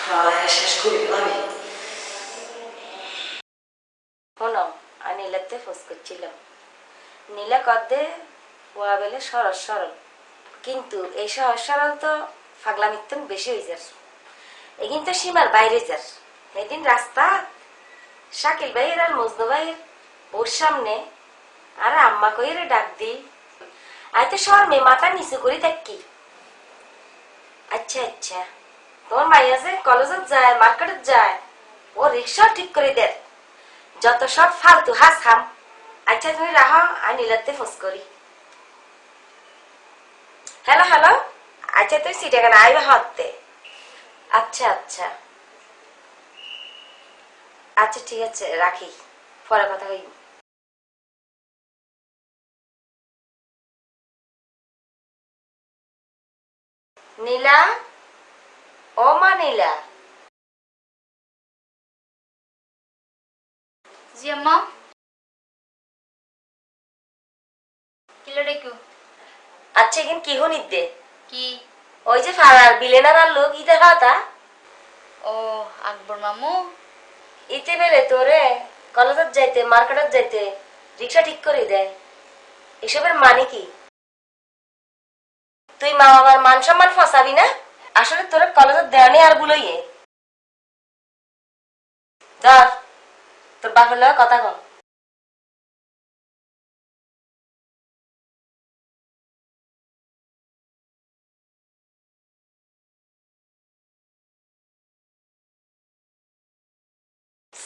পড়ালেখা শেষ করি আমি। শোনো, আর নীলাতে ফোস করছিলাম। নীলা কদে ওয়া বেলে সরল সরল, কিন্তু এই সহজ সরল তো ফাগলামিত্তন বেশি হয়ে যাস। এই কিন্তু সীমার বাইরে যাস। সেদিন রাস্তা শাকিল ভাইয়ের আর মজনু ভাইয়ের ওর সামনে আর আম্মা কইরে ডাক দি আয় তো শর্মে মাথা নিচু করে দেখি। আচ্ছা আচ্ছা, তোমার মাইয়া যে কলেজত যায়, মার্কেটত যায়, ও রিক্সা ঠিক করে দেয়। যত সব ফালতু হাস হাম। আচ্ছা তুমি রাহো, আর নীলাতে ফোস করি। হ্যালো হ্যালো, আচ্ছা তুই সিটাগান আইবা হতে। আচ্ছা আচ্ছা আচ্ছা ঠিক আছে, রাখি, পরে কথা হইব। নীলা, ও মা নীলা। জি আম্মা, কিলো ডেকু আচ্ছা এখন কি হনিত দে? কি? ওই যে ফারার বিলেনার আর লোক ইতে কথা ও আকবর মামু, ইতে বেলে তোরে কলেজত যাইতে, মার্কেটত যাইতে রিক্সা ঠিক করে দেয়। এসবের মানে কি? তুই মা বাবার মান সম্মান ফসাবি না? আসলে তোরে কলেজত দেওয়ানি আর বুলইয়ে ধর, তোর বাপের লগে কথা কম।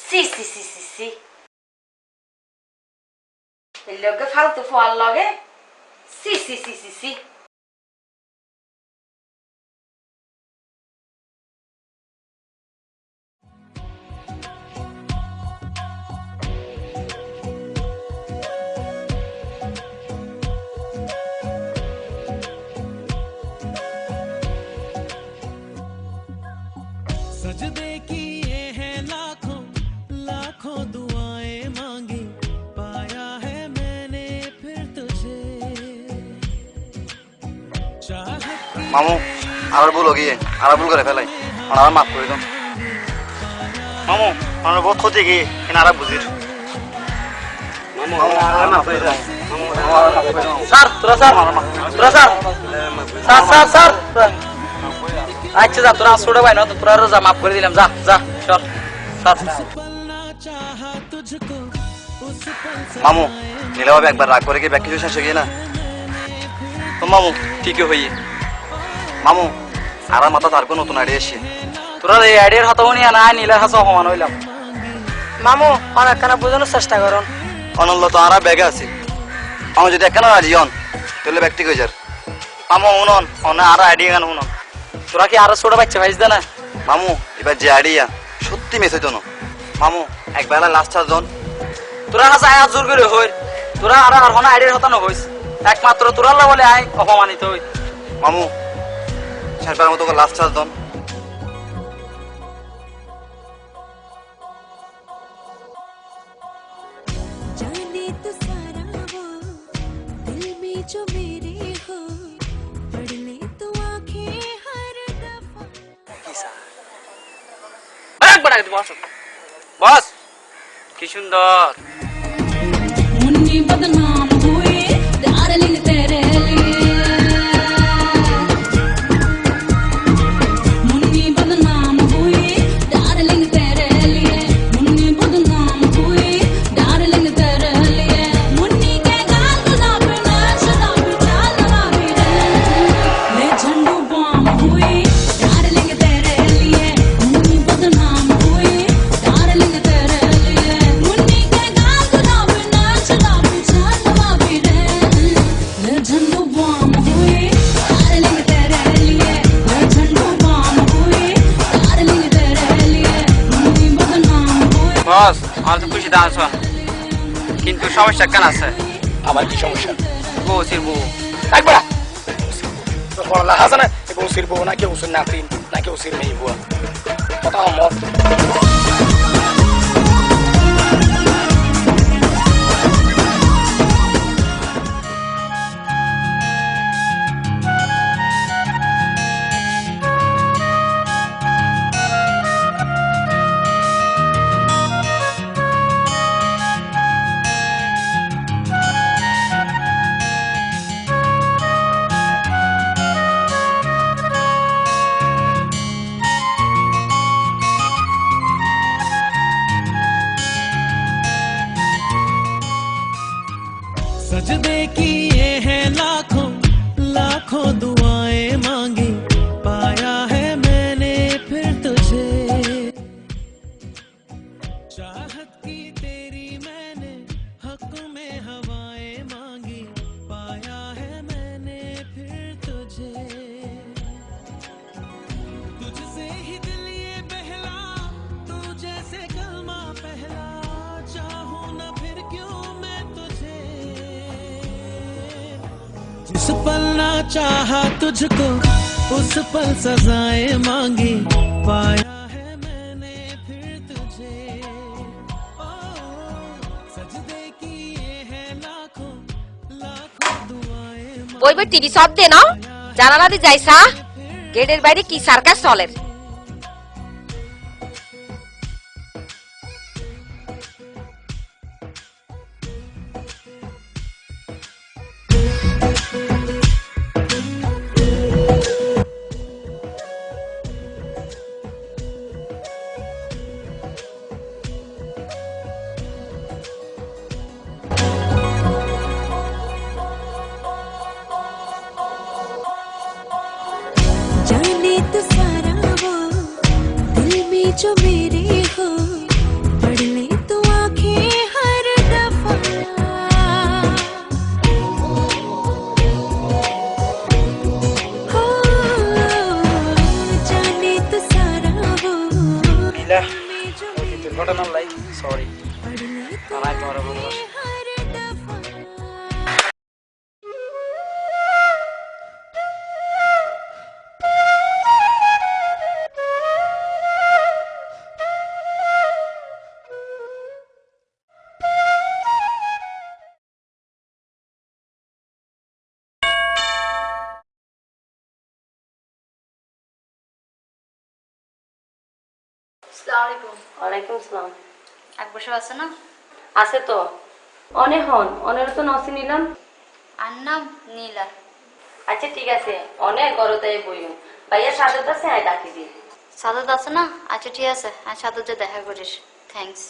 সি সি সি সি সি, এর লগে ফালতু ফোয়ার লগে সি সি সি সি সি। सजदे किए हैं लाखों लाखों दुआएं मांगी, पाया है मैंने फिर तुझे। মামু আবার ভুল গিয়ে আবার ভুল করে ফেলাই, আমার মাফ করে দাও মামু। আমার বহুত ক্ষতি গিয়ে আর বুঝির মামু, আমার মাফ করে দাও মামু। স্যার তোরা স্যার তোরা স্যার স্যার স্যার স্যার আচ্ছা যা, তোরা ছোট ভাই না তো, তোরা যা, মাফ করে দিলাম, যা যা চল স্যার। মামু নীলা ভাবে একবার রাগ করে গিয়ে ব্যাগ কিছু শেষ হয়ে গিয়ে না তো মামু ঠিকই হইয়ে। মামু আর মাথা তার কোনো নতুন আইডিয়া এসে তোরা এই আইডিয়ার হাতে নিয়ে না নীলার হাতে অপমান হইলাম। মামু অনেক কানা বোঝানোর চেষ্টা করুন। অনল্য তো আর ব্যাগে আছে, আমি যদি একখানা রাজি হন তাহলে ব্যক্তি হয়ে যার। মামু উনন অনে আর আইডিয়া গান উনন। তোরা কি আরো ছোট বাচ্চা ভাইস দে না? মামু এবার যে আইডিয়া সত্যি মেস হইতো না। মামু একবেলা লাস্ট চার জন তোরা কাছে আয় জোর করে হই, তোরা আর আর হনা আইডিয়ার হতানো হইস, একমাত্র তোরা বলে আয় অপমানিত হই। মামু শেষবার মতো লাস্ট চার জন। जाने तो सारा वो दिल में जो मेरे हो, पढ़ ले तो आंखें हर दफा। বস কি সুন্দর। मुन्नी बदनाम हुए डार्लिंग तेरे लिए, मुन्नी बदनाम हुए डार्लिंग तेरे लिए, मुन्नी बदनाम हुए डार्लिंग तेरे लिए, मुन्नी के गाल गुलाबी शराबी चाल नवाबी रे, ले झंडू बम हुए डार्लिंग तेरे लिए, मुन्नी बदनाम हुए डार्लिंग तेरे लिए, मुन्नी के गाल गुलाबी शराबी चाल नवाबी रे, ले झंडू बम हुए डार्लिंग तेरे लिए, ले झंडू बम हुए डार्लिंग तेरे लिए, मुन्नी बदनाम हुए। বস আমার তো খুশি দাঁড়াছ, কিন্তু সমস্যা কেন আছে? আমার কি সমস্যা? বউসির বউ একবার তোর পড়ালা আছে না, কেউ সির বউ না, কেউ সির নাতিন না, কেউ সির মেয়ে বুয়া, কথা মত। लाखों दुआएं मांगी पाया है मैंने फिर तुझे चाहत की तेरी मैंने हक में हवाएं मांगी पाया है मैंने फिर तुझे तुझसे ही दिल ये बहला तू जैसे कलमा पहला चाहूं ना फिर क्यों मैं तुझे जिस पल ना चाहा तुझको उस पल सजाएं मांगी पाया है मैंने फिर तुझे ओ सजदे किए हैं लाखों लाखों दुआएं ওই বই টিভি সব দে না জানালা দিয়ে যাইসা গেটের বাইরে কি সার্কাস চলে जाने तो सारा वो दिल में जो मेरे हो पढ़ ले तो आंखें हर दफा हो जाने तो सारा वो নীলা दिल में जो ওই দুর্ঘটনার লাই সরি पढ़ ले तो আমার তোমার বন্ধু हर दफा আসসালামু আলাইকুম। ওয়ালাইকুম সালাম আকবর সাহেব আছে না? আছে তো অনে হন অনের তো নসি নিলাম আর নাম নীলা। আচ্ছা ঠিক আছে অনেক গরতায় বইম ভাইয়া সাদত আছে আই ডাকি দি সাদত আছে না? আচ্ছা ঠিক আছে, আর সাদত যে দেখা করিস। থ্যাঙ্কস।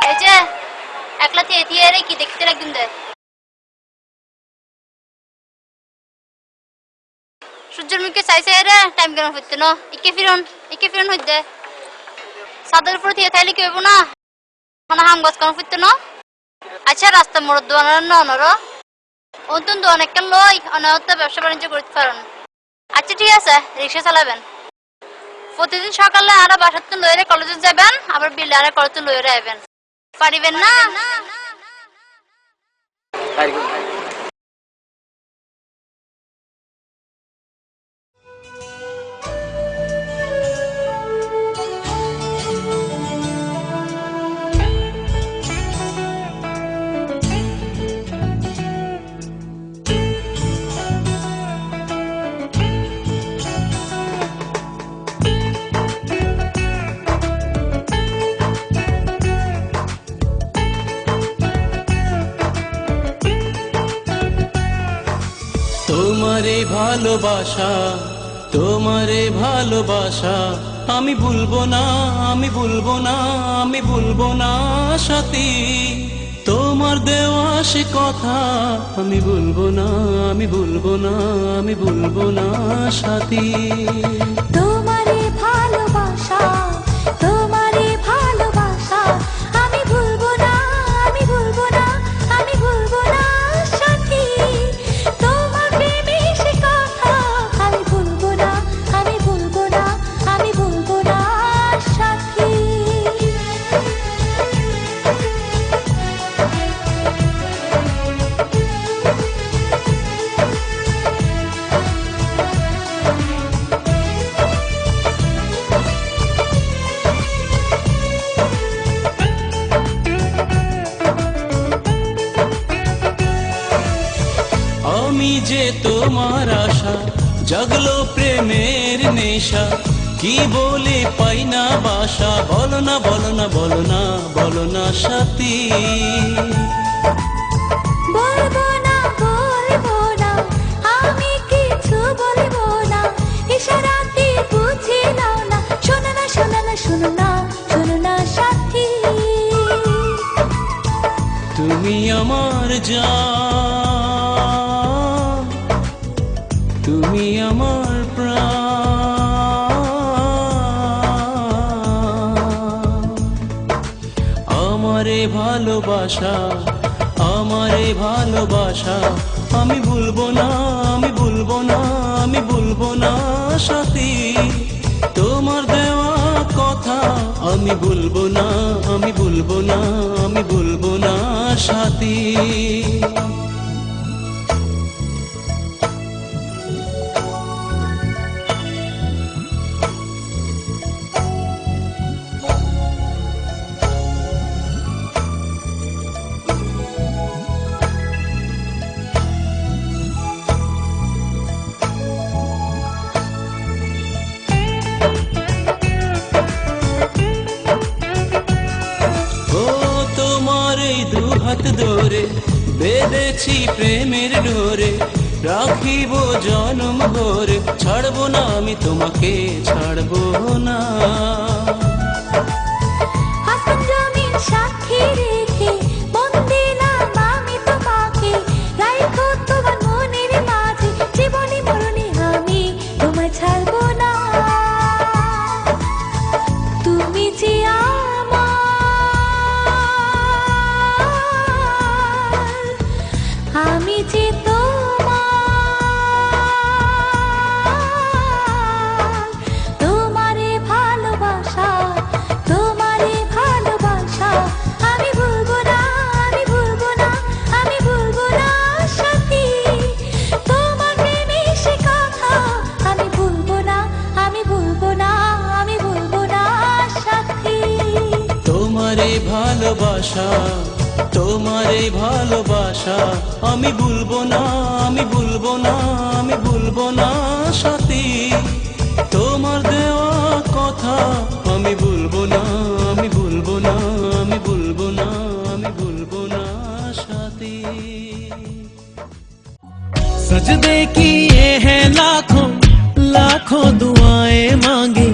এই যে একলা থিয়ে রে কি দেখতে লাগদিন দে সূর্যের মুখে চাইছে রে টাইম কেন হইতে না ইকে ফিরন হইতে সাদের উপর থিয়ে থাইলে কি হইব না মানে হাম গাছ কেন ফিরতে না আচ্ছা রাস্তা মোড় দোয়ানোর না অনর অন্তন দোয়ান একটা লই অনাহত ব্যবসা বাণিজ্য করতে পারেন আচ্ছা ঠিক আছে রিক্সা চালাবেন প্রতিদিন সকালে আরো বাসার তো লইরে কলেজে যাবেন আবার বিলে আরে কলেজে লইরে আইবেন পারিবেন না ভেরি গুড তোমারে ভালোবাসা তোমারে ভালোবাসা আমি ভুলবো না আমি ভুলবো না আমি ভুলবো না সাথী তোমার দেওয়া সে কথা আমি ভুলবো না আমি ভুলবো না আমি ভুলবো না সাথী তোমারে ভালোবাসা তোমারে ভালোবাসা আমি ভুলবো না আমি ভুলবো না আমি ভুলবো না সাথী তোমার প্রেমে সে কথা আমি ভুলবো না আমি ভুলবো না আমি ভুলবো না সাথী যে তোমার আশা, জাগলো প্রেমের নেশা, কি বলে পাই না বাসা, বলো না বলো না বলো না বলো না সাথী। বলবো না বলবো না আমি কিছু বলবো না, ইশারাতে বুঝে নাও না, শোনো না শোনো না শোনো না শোনো না সাথী। তুমি আমার জান, তুমি আমার প্রাণ, আমারে ভালোবাসা, আমারে ভালোবাসা, আমি ভুলবো না, আমি ভুলবো না, আমি ভুলবো না সাথী। তোমার দেওয়া কথা আমি ভুলবো না, আমি ভুলবো না, আমি ভুলবো না সাথী। হাত ধরে বেঁধেছি প্রেমের ডোরে, রাখিব জনম ভরে, ছাড়বো না আমি তোমাকে, ছাড়বো না। আসমান জমিন সাক্ষী রেখে মন দিলাম আমি তোমাকে, রাখো তোমার মনের মাঝে, জীবনে মরণে আমি তোমায় ছাড়বো না। তুমি যে আমি যে তোমারে ভালোবাসা, তোমারে ভালোবাসা, আমি ভুলবো না, আমি ভুলবো না, আমি ভুলবো না সাথী। তোমার প্রেমে সে কথা আমি ভুলবো না, আমি ভুলবো না, আমি ভুলবো না সাথী। তোমারে ভালোবাসা, তোমারে ভালোবাসা, আমি ভুলবো না, আমি ভুলবো না, আমি ভুলবো না সাথী। তোমার দেওয়া কথা আমি ভুলবো না, আমি ভুলবো না, আমি ভুলবো না, আমি ভুলবো না সাথী। सजदे किए हैं लाखों लाखों दुआएं मांगी,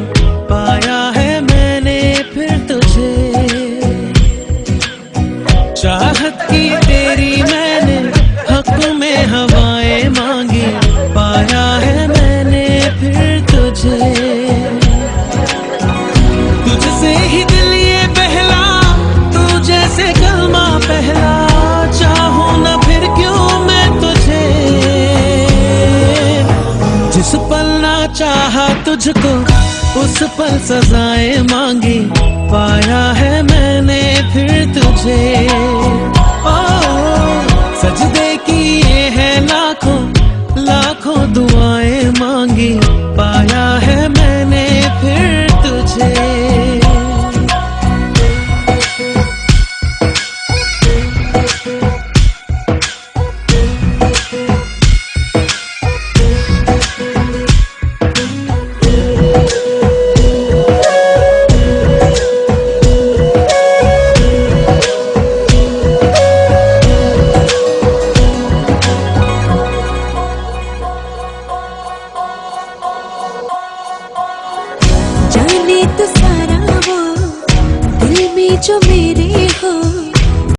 पाया है मैंने फिर तुझे। चाहत की तेरी मैंने हक में हवाएं मांगी, पाया है मैंने फिर तुझे। तुझसे ही दिल ये बहला, तू जैसे कलमा पहला, चाहूं ना फिर क्यों मैं तुझे। जिस पल ना चाहा तुझको उस पल सजाएं मांगी, पाया है मैंने फिर तुझे।